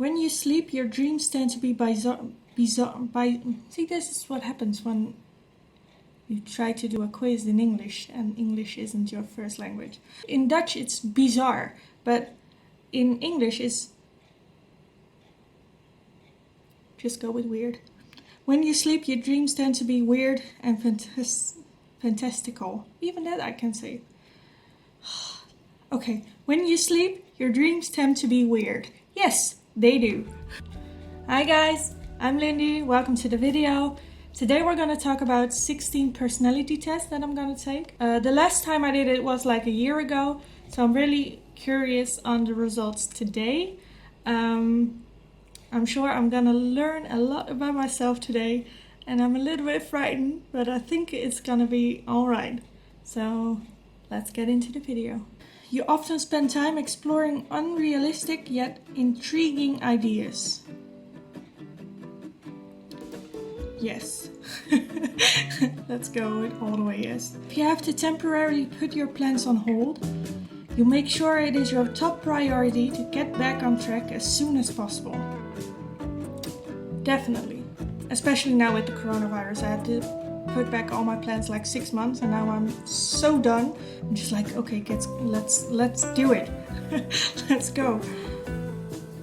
When you sleep, your dreams tend to be bizarre. See, this is what happens when you try to do a quiz in English and English isn't your first language. In Dutch, it's bizarre, but in English, it's just go with weird. When you sleep, your dreams tend to be weird and fantastical. Even that I can say. Okay, when you sleep, your dreams tend to be weird. Yes, they do. Hi guys, I'm Lindy. Welcome to the video. Today we're going to talk about 16 personality tests that I'm going to take. The last time I did it was like a year ago, so I'm really curious on the results today. I'm sure I'm gonna learn a lot about myself today, and I'm a little bit frightened, but I think it's gonna be alright. So let's get into the video. You often spend time exploring unrealistic yet intriguing ideas. Yes. Let's go with all the way yes. If you have to temporarily put your plans on hold, you make sure it is your top priority to get back on track as soon as possible. Definitely. Especially now with the coronavirus. I had to put back all my plans like 6 months and now I'm so done. I'm just like, okay, let's do it. Let's go.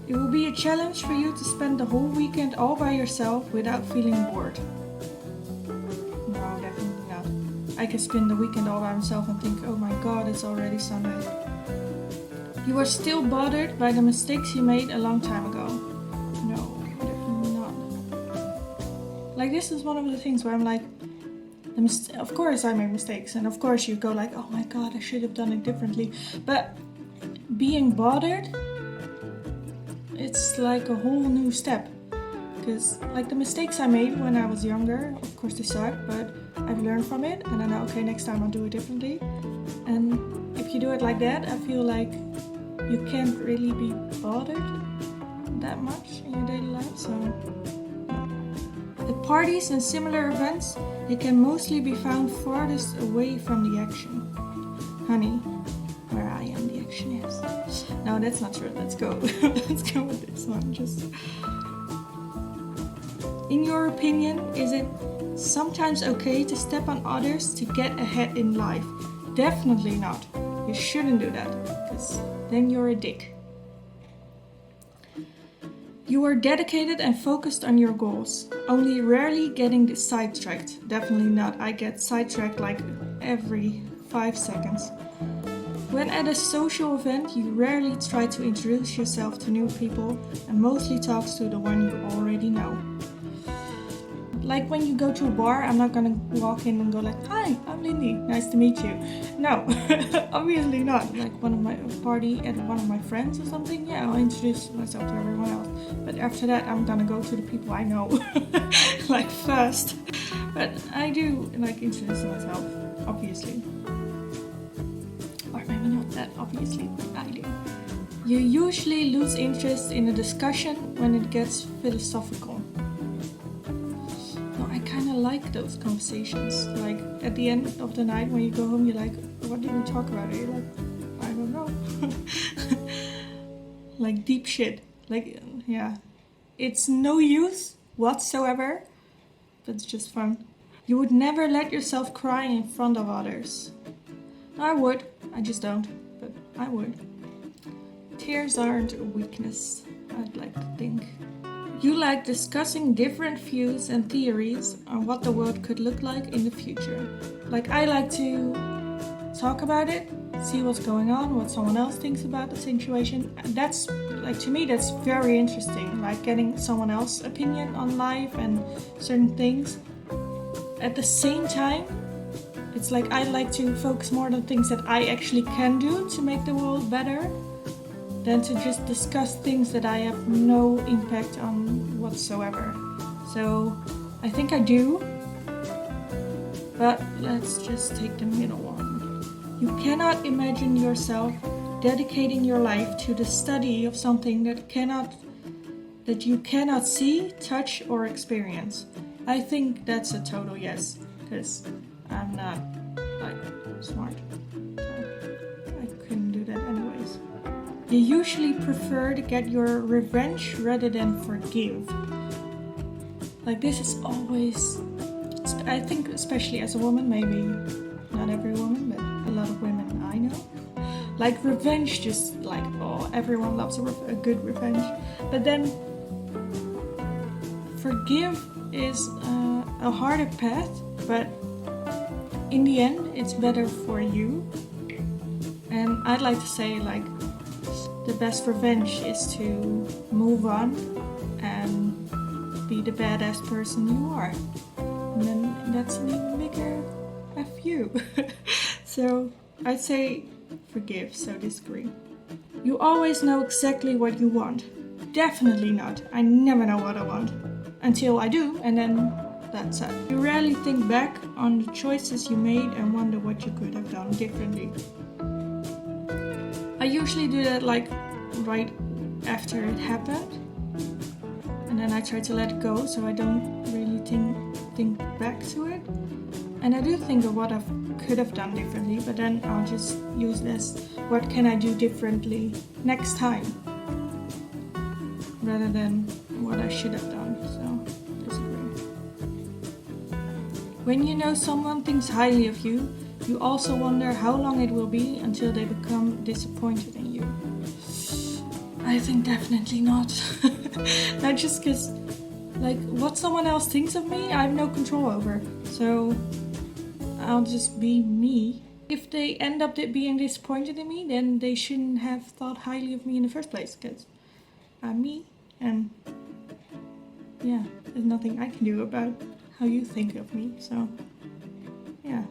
It will be a challenge for you to spend the whole weekend all by yourself without feeling bored. No, definitely not. I can spend the weekend all by myself and think, oh my god, it's already Sunday. You are still bothered by the mistakes you made a long time ago. No. Like, this is one of the things where I'm like, of course I make mistakes, and of course you go like, oh my god, I should have done it differently. But being bothered, it's like a whole new step. Because like the mistakes I made when I was younger, of course they suck, but I've learned from it, and I know, okay, next time I'll do it differently. And if you do it like that, I feel like you can't really be bothered that much in your daily life, so... At parties and similar events, they can mostly be found farthest away from the action. Honey, where I am, the action is. No, that's not true. Let's go. Let's go with this one. Just. In your opinion, is it sometimes okay to step on others to get ahead in life? Definitely not. You shouldn't do that, because then you're a dick. You are dedicated and focused on your goals, only rarely getting sidetracked. Definitely not. I get sidetracked like every 5 seconds. When at a social event, you rarely try to introduce yourself to new people and mostly talk to the one you already know. Like when you go to a bar, I'm not gonna walk in and go like, hi, I'm Lindy, nice to meet you. No, obviously not. Like one of my party at one of my friends or something, yeah, I'll introduce myself to everyone else. But after that, I'm gonna go to the people I know, like first. But I do like introduce myself, obviously. Or maybe not that obviously, but I do. You usually lose interest in a discussion when it gets philosophical. I kind of like those conversations. Like at the end of the night when you go home, you're like, what did we talk about? You're like, I don't know. Like deep shit. Like, yeah. It's no use whatsoever, but it's just fun. You would never let yourself cry in front of others. I would. I just don't. But I would. Tears aren't a weakness, I'd like to think. You like discussing different views and theories on what the world could look like in the future. Like, I like to talk about it, see what's going on, what someone else thinks about the situation. That's, like, to me, that's very interesting. Like, getting someone else's opinion on life and certain things. At the same time, it's like I like to focus more on things that I actually can do to make the world better, than to just discuss things that I have no impact on whatsoever. So I think I do, but let's just take the middle one. You cannot imagine yourself dedicating your life to the study of something that you cannot see, touch, or experience. I think that's a total yes, because I'm not like smart. So I couldn't do that anyways. You usually prefer to get your revenge rather than forgive. Like this is always, I think especially as a woman, maybe not every woman, but a lot of women I know. Like revenge, just like, oh, everyone loves a good revenge. But then forgive is a harder path, but in the end, it's better for you. And I'd like to say, like, the best revenge is to move on and be the badass person you are. And then that's an even bigger F you. So I'd say forgive, so disagree. You always know exactly what you want. Definitely not. I never know what I want. Until I do, and then that's it. You rarely think back on the choices you made and wonder what you could have done differently. I usually do that like right after it happened. And then I try to let it go so I don't really think back to it. And I do think of what I could have done differently, but then I'll just use this, what can I do differently next time? Rather than what I should have done, so disagree. When you know someone thinks highly of you, you also wonder how long it will be until they become disappointed in you. I think definitely not. Not just because, like, what someone else thinks of me, I have no control over. So I'll just be me. If they end up being disappointed in me, then they shouldn't have thought highly of me in the first place, because I'm me, and yeah, there's nothing I can do about how you think of me, so yeah.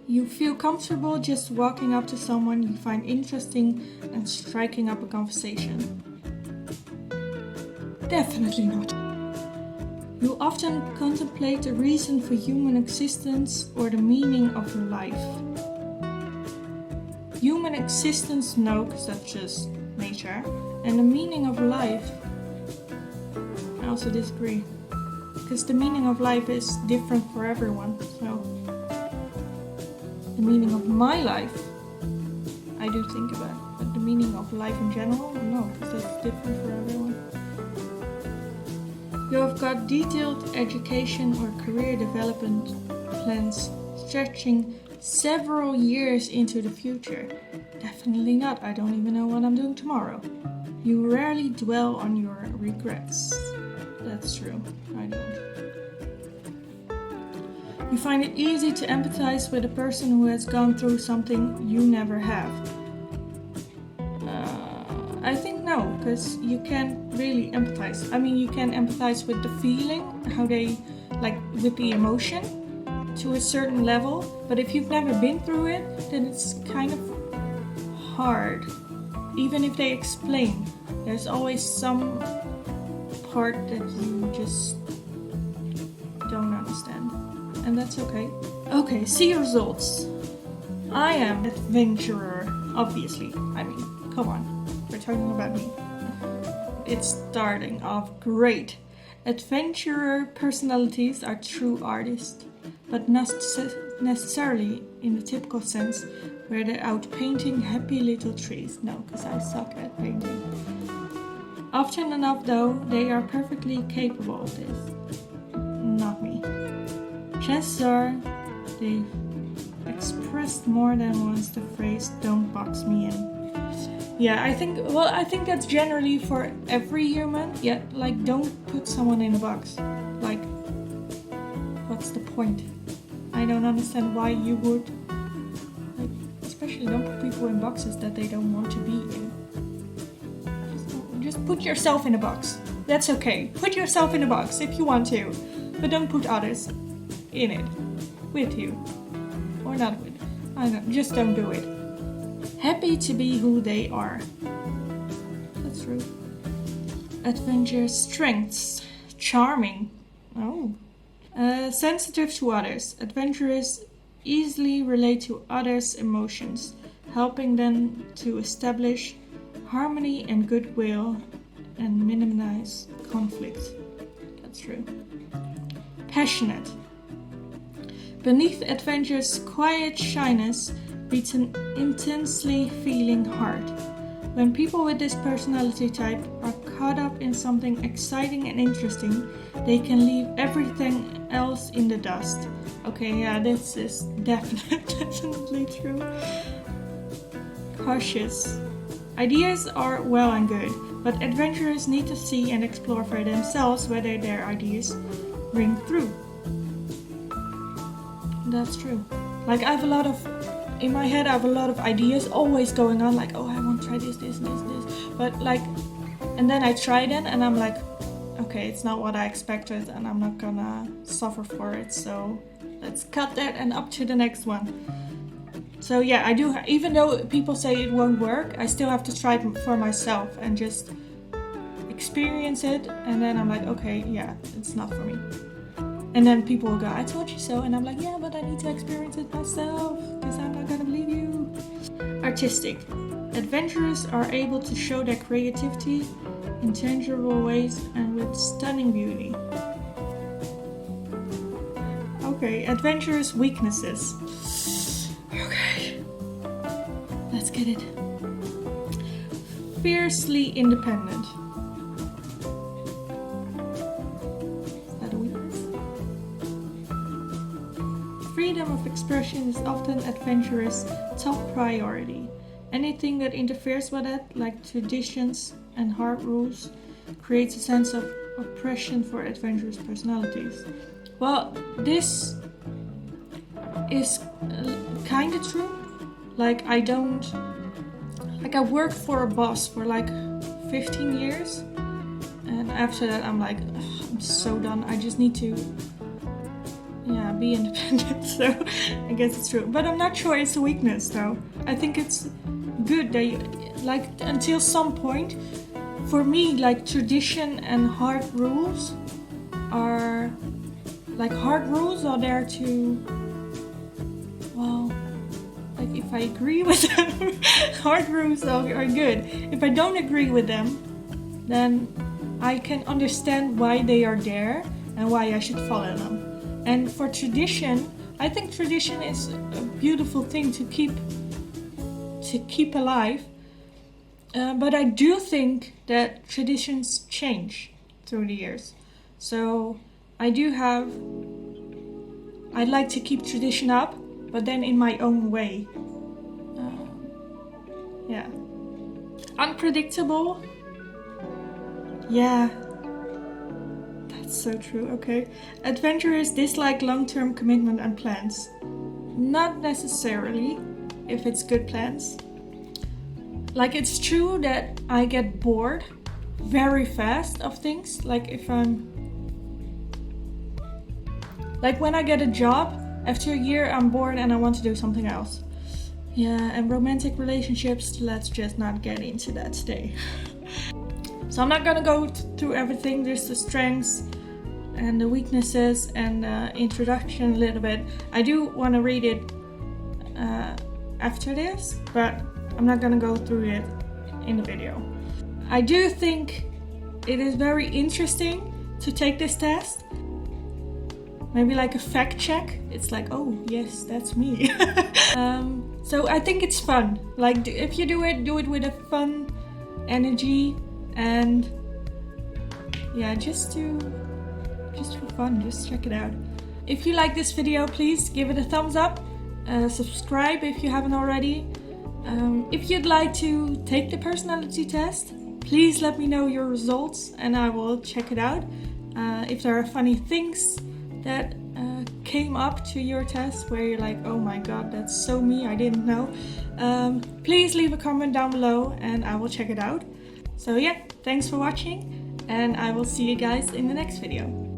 You feel comfortable just walking up to someone you find interesting and striking up a conversation. Definitely not. You often contemplate the reason for human existence or the meaning of your life. Human existence, no, because that's just nature. And the meaning of life, I also disagree. Because the meaning of life is different for everyone. So the meaning of my life, I do think about. But the meaning of life in general, no, because that's different for everyone. You have got detailed education or career development plans stretching several years into the future. Definitely not. I don't even know what I'm doing tomorrow. You rarely dwell on your regrets. That's true. I don't. You find it easy to empathize with a person who has gone through something you never have. I think no, because you can't really empathize. I mean, you can empathize with the feeling, how they, like, with the emotion to a certain level. But if you've never been through it, then it's kind of hard. Even if they explain, there's always some part that you just don't understand. And that's okay. Okay, see results. I am an adventurer, obviously. I mean, come on. We're talking about me. It's starting off great. Adventurer personalities are true artists, but not necessarily in the typical sense where they're out painting happy little trees. No, because I suck at painting. Often enough though, they are perfectly capable of this. Not me. Chances are they've expressed more than once the phrase, "don't box me in." Yeah, I think that's generally for every human. Yeah, like, don't put someone in a box. Like, what's the point? I don't understand why you would. Like, especially don't put people in boxes that they don't want to be in. Just put yourself in a box. That's okay. Put yourself in a box if you want to. But don't put others in it. With you. Or not with. I don't know. Just don't do it. Happy to be who they are. That's true. Adventure strengths. Charming. Oh. Sensitive to others. Adventurers easily relate to others' emotions, helping them to establish harmony and goodwill and minimize conflict. That's true. Passionate. Beneath adventure's quiet shyness, beats an intensely feeling heart. When people with this personality type are caught up in something exciting and interesting, they can leave everything else in the dust. Okay, yeah, this is definitely true. Cautious. Ideas are well and good, but adventurers need to see and explore for themselves whether their ideas ring through. That's true. Like in my head I have a lot of ideas always going on, like, oh, I want to try this. But like, and then I try it and I'm like, okay, it's not what I expected and I'm not gonna suffer for it. So let's cut that and up to the next one. So yeah, I do, even though people say it won't work, I still have to try it for myself and just experience it. And then I'm like, okay, yeah, it's not for me. And then people will go, I told you so. And I'm like, yeah, but I need to experience it myself because I'm not gonna believe you. Artistic. Adventurers are able to show their creativity in tangible ways and with stunning beauty. Okay, adventurers' weaknesses. Okay, let's get it. Fiercely independent. Is that a weakness? Freedom of expression is often adventurers' top priority. Anything that interferes with it, like traditions and hard rules, creates a sense of oppression for adventurous personalities. Well, this is kind of true. Like, I worked for a boss for like 15 years, and after that I'm like, I'm so done. I just need to be independent. So I guess it's true, but I'm not sure it's a weakness though. I think it's good that you, like, until some point, for me, like, tradition and hard rules are there to, well, like, if I agree with them, hard rules are good. If I don't agree with them, then I can understand why they are there and why I should follow them. And for tradition, I think tradition is a beautiful thing to keep alive. But I do think that traditions change through the years. So I'd like to keep tradition up, but then in my own way. Unpredictable. Yeah. That's so true, okay. Adventurers dislike long-term commitment and plans. Not necessarily, if it's good plans. Like, it's true that I get bored very fast of things. Like, when I get a job, after a year I'm bored and I want to do something else. Yeah, and romantic relationships, let's just not get into that today. So I'm not gonna go through everything. There's the strengths and the weaknesses and the introduction a little bit. I do want to read it after this, but I'm not gonna go through it in the video. I do think it is very interesting to take this test. Maybe like a fact check. It's like, oh yes, that's me. So I think it's fun. Like, if you do it with a fun energy, and yeah, just for fun, just check it out. If you like this video, please give it a thumbs up. Subscribe if you haven't already. If you'd like to take the personality test, please let me know your results and I will check it out. If there are funny things that came up to your test where you're like, oh my god, that's so me, I didn't know, please leave a comment down below and I will check it out. So yeah, thanks for watching and I will see you guys in the next video.